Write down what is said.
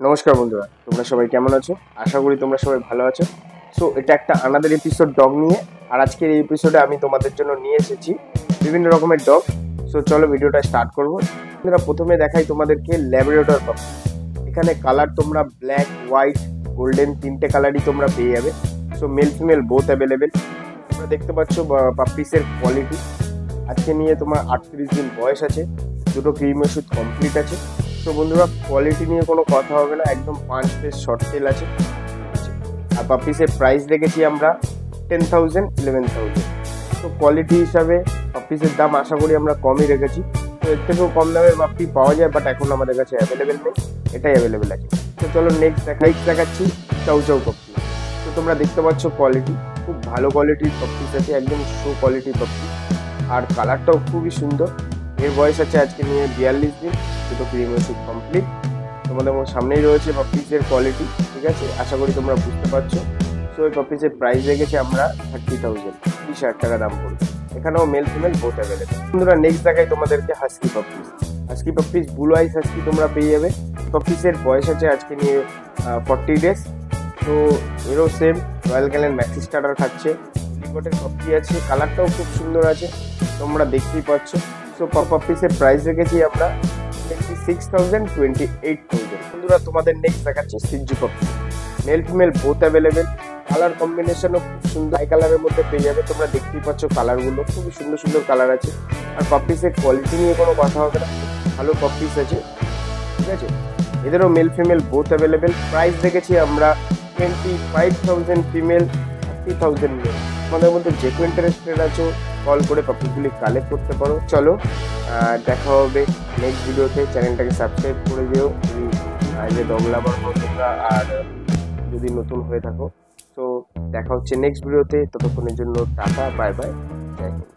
নমস্কার বন্ধুরা, তোমরা সবাই কেমন আছো? আশা করি তোমরা সবাই ভালো আছো। সো এটা একটা আনাদার এপিসোড ডগ নিয়ে, আর আজকের এই এপিসোডে আমি তোমাদের জন্য নিয়ে এসেছি বিভিন্ন রকমের ডগ। সো চলো ভিডিওটা স্টার্ট করবো। বন্ধুরা, প্রথমে দেখাই তোমাদেরকে ল্যাব্রাডর পাপি। এখানে কালার তোমরা ব্ল্যাক, হোয়াইট, গোল্ডেন তিনটে কালারই তোমরা পেয়ে যাবে। So mail female both available. তোমরা দেখতে পাচ্ছ পাপিসের কোয়ালিটি। আজকে নিয়ে তোমার 38 দিন বয়স আছে, দুটো ক্রিম ওষুধ কমপ্লিট আছে। তো বন্ধুরা, কোয়ালিটি নিয়ে কোনো কথা হবে না, একদম 5 পিস শর্ট টেল আছে। আর পাপিসের প্রাইস রেখেছি আমরা 10,000 11,000। তো কোয়ালিটি হিসাবে পাপিসের দাম আশা করি আমরা কমই রেখেছি। তো এর থেকেও কম দামে পাপি পাওয়া যায়, বাট এখন আমাদের কাছে অ্যাভেলেবেল নেই, এটাই অ্যাভেলেবেল আছে। তো চলো নেক্সট দেখাচ্ছি চাউ চাউ পাপি। তো তোমরা দেখতে পাচ্ছ কোয়ালিটি খুব ভালো কোয়ালিটির পাপিস আছে, একদম শো কোয়ালিটির পাপি। আর কালারটাও খুবই সুন্দর। এর বয়স আছে আজকে নিয়ে 42 দিন, দুটো ক্রিম ওষুধ কমপ্লিট। তোমাদের সামনেই রয়েছে পাপিসের কোয়ালিটি, ঠিক আছে? আশা করি তোমরা বুঝতে পারছো। সো এই পাপিসের প্রাইস রেখেছি আমরা 30,000, 30,000 টাকা দাম পড়বে। এখানেও মেল ফিমেল বোথ অ্যাভেলেবেল। বন্ধুরা, নেক্সট দেখাই তোমাদেরকে husky puppies. Husky puppies blue eyes husky তোমরা পেয়ে যাবে। পাপিসের বয়স আছে আজকে নিয়ে 40 ডেজ। তো এরও সেম রয়্যাল ক্যালেন ম্যাক্সি স্টার্টার খাচ্ছে, লিপটের পাপি আছে, কালারটাও খুব সুন্দর আছে, তোমরা দেখতেই পাচ্ছ। সো পাপিসের প্রাইস রেখেছি আমরা 26,000 28,000। বন্ধুরা, তোমাদের নেক্সট দেখাচ্ছি সিজ্জু puppy. Male female both available. Colour কম্বিনেশনও খুব সুন্দর, হাই কালারের মধ্যে পেয়ে যাবে। তোমরা দেখতেই পাচ্ছ কালারগুলো খুবই সুন্দর সুন্দর কালার আছে। আর পাপিসের কোয়ালিটি নিয়ে কোনো কথা হবে না, ভালো পাপিস আছে, ঠিক আছে? এদেরও mail female both available. Price রেখেছি আমরা 25,000 ফিমেল, 30,000 মেল। আমাদের মধ্যে যে কেউ ইন্টারেস্টেড আছো কল করে পাপিগুলি কালেক্ট করতে পারো। চলো দেখা হবে নেক্সট ভিডিওতে। চ্যানেলটাকে সাবস্ক্রাইব করে দিও যদি ডগ লাভার হো তোমরা, আর যদি নতুন হয়ে থাকো। তো দেখা হচ্ছে নেক্সট ভিডিওতে, ততক্ষণের জন্য টাটা, বাই বাই, জয় হিন্দ।